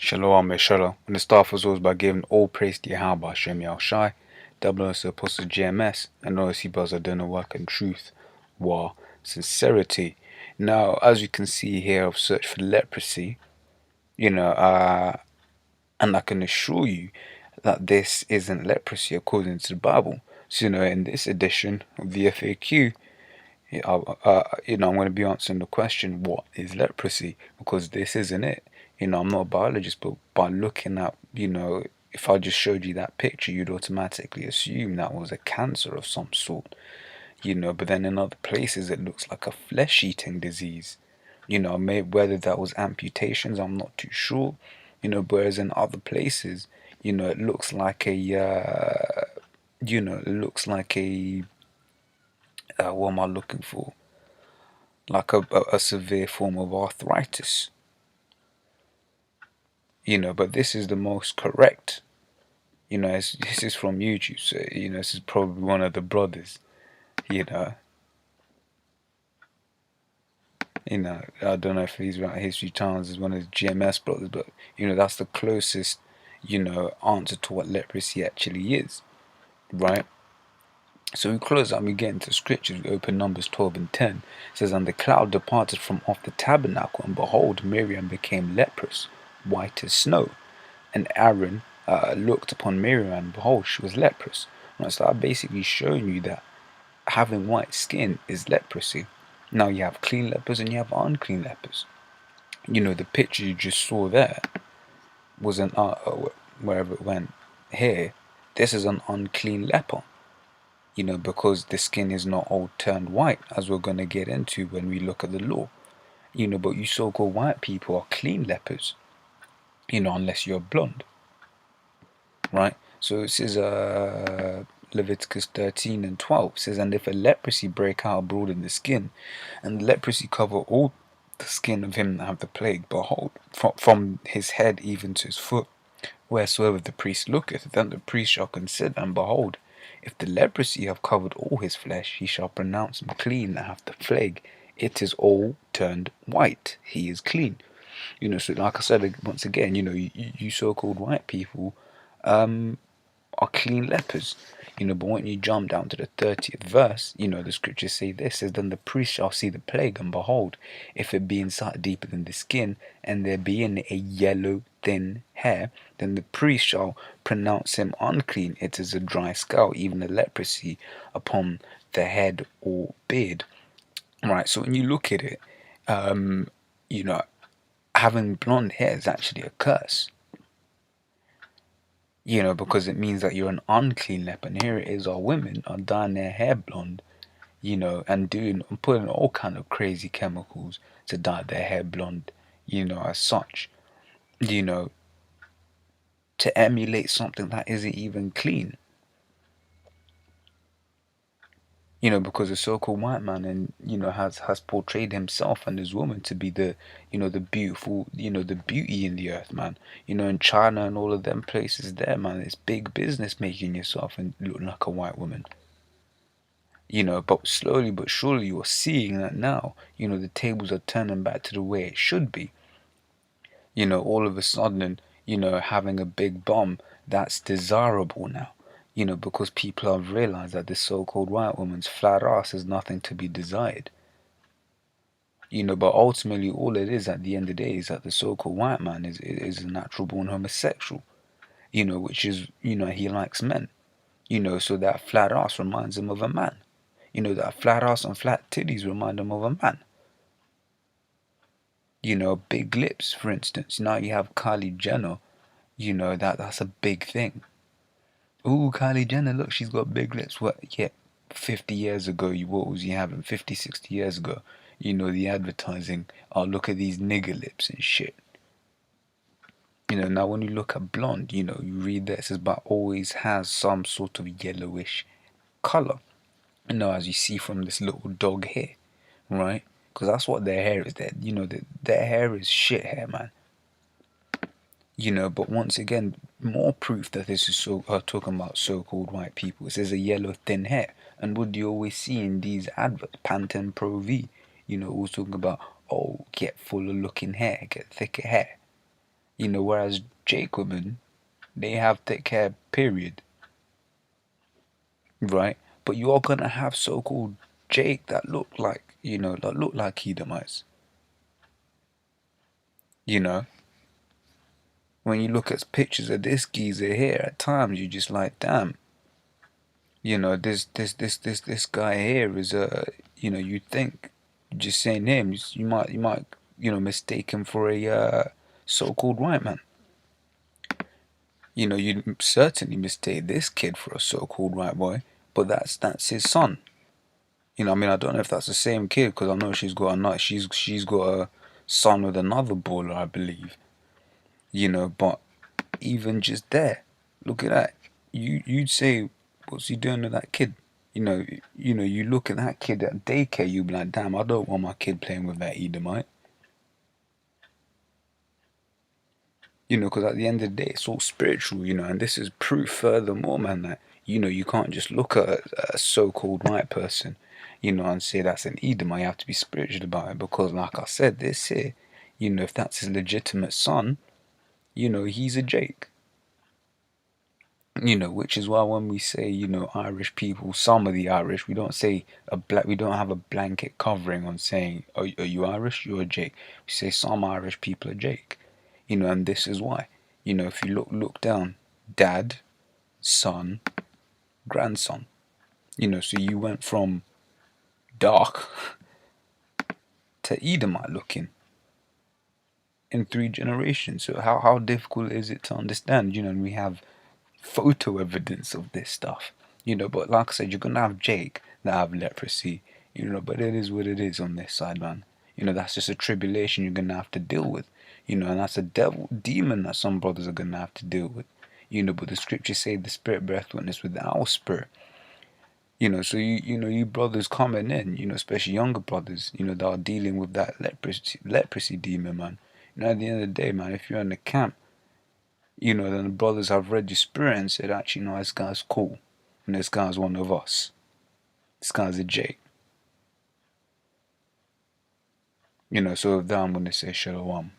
Shalom, Shalom. And the start was always by giving all praise to Yahweh Shem Shai, double honors to Apostle GMS, and obviously brothers are doing the work in truth, war, sincerity. Now, as you can see here, I've searched for leprosy, and I can assure you that this isn't leprosy according to the Bible. So, in this edition of the FAQ, I'm going to be answering the question, what is leprosy? Because this isn't it. I'm not a biologist, but by looking at, if I just showed you that picture, you'd automatically assume that was a cancer of some sort, but then in other places it looks like a flesh-eating disease. Whether that was amputations, I'm not too sure, whereas in other places, it looks like what am I looking for? Like a severe form of arthritis, but this is the most correct, this is from YouTube, so, this is probably one of the brothers, you know, I don't know if he's right, History Channels is one of the GMS brothers, but, that's the closest, answer to what leprosy actually is, right? So we close out and we get into scriptures. We open Numbers 12 and 10. It says, "And the cloud departed from off the tabernacle, and behold, Miriam became leprous, white as snow. And Aaron looked upon Miriam, and behold, she was leprous." And so I'm basically showing you that having white skin is leprosy. Now you have clean lepers and you have unclean lepers. The picture you just saw there was wherever it went here. This is an unclean leper. Because the skin is not all turned white, as we're going to get into when we look at the law. But you so-called white people are clean lepers, unless you're blonde, right? So it says, Leviticus 13 and 12 says, "And if a leprosy break out abroad in the skin, and the leprosy cover all the skin of him that have the plague, behold, from his head even to his foot, wheresoever the priest looketh, then the priest shall consider, and behold, if the leprosy have covered all his flesh, he shall pronounce him clean that hath the plague. It is all turned white. He is clean." So like I said, once again, you so-called white people are clean lepers. But when you jump down to the 30th verse, the scriptures say this, says, "Then the priest shall see the plague, and behold, if it be in sight deeper than the skin, and there be in it a yellow thin hair, then the priest shall pronounce him unclean. It is a dry scale, even a leprosy upon the head or beard." Right, so when you look at it, having blonde hair is actually a curse. Because it means that you're an unclean leper. And here it is, our women are dyeing their hair blonde, and putting all kind of crazy chemicals to dye their hair blonde, as such, to emulate something that isn't even clean. Because a so-called white man and has portrayed himself and his woman to be the the beautiful, the beauty in the earth, man. In China and all of them places there, man, it's big business making yourself and look like a white woman. But slowly but surely you're seeing that now. The tables are turning back to the way it should be. All of a sudden, having a big bum, that's desirable now. Because people have realized that this so-called white woman's flat ass is nothing to be desired. But ultimately all it is at the end of the day is that the so-called white man is a natural born homosexual, which is, he likes men, so that flat ass reminds him of a man. That flat ass and flat titties remind him of a man. Big lips, for instance. Now you have Kylie Jenner, that's a big thing. Ooh, Kylie Jenner, look, she's got big lips. What? Yeah, 50 years ago, what was you having? 50, 60 years ago, the advertising, oh, look at these nigger lips and shit. Now when you look at blonde, you read that it says, but always has some sort of yellowish color. As you see from this little dog here, right? Because that's what their hair is. Their hair is shit hair, man. But once again, more proof that this is talking about so-called white people. It says a yellow thin hair. And what do you always see in these adverts? Pantene Pro V. Always talking about, oh, get fuller looking hair, get thicker hair. Whereas Jake women, they have thick hair, period, right? But you are gonna have so-called Jake that look like, that look like Edomites. You know, when you look at pictures of this geezer here, at times you just like, damn, this guy here is you think just saying him, you might mistake him for a so-called white man. You certainly mistake this kid for a so-called white boy, but that's his son. I mean, I don't know if that's the same kid because I know she's got a son with another baller, I believe. But even just there, look at that. You'd say, what's he doing with that kid? You look at that kid at daycare, you be like, damn, I don't want my kid playing with that Edomite. Because at the end of the day, it's all spiritual, and this is proof furthermore, man, that, you can't just look at a so-called white person, and say that's an Edomite. You have to be spiritual about it because, like I said, this here, if that's his legitimate son, he's a Jake. Which is why when we say, Irish people, some of the Irish, we don't have a blanket covering on saying, are you Irish? You're a Jake. We say some Irish people are Jake. And this is why. If you look down, dad, son, grandson. So you went from dark to Edomite looking in 3 generations. So how difficult is it to understand? And we have photo evidence of this stuff. But like I said, you're gonna have Jake that have leprosy. But it is what it is on this side, man. That's just a tribulation you're gonna have to deal with. And that's a demon that some brothers are gonna have to deal with. But the scriptures say the spirit breath witness with our spirit. So you brothers coming in, especially younger brothers, that are dealing with that leprosy demon, man. At the end of the day, man, if you're in the camp, then the brothers have read your spirit and said, actually, no, this guy's cool. And this guy's one of us. This guy's a Jake. So with that, I'm going to say shalom.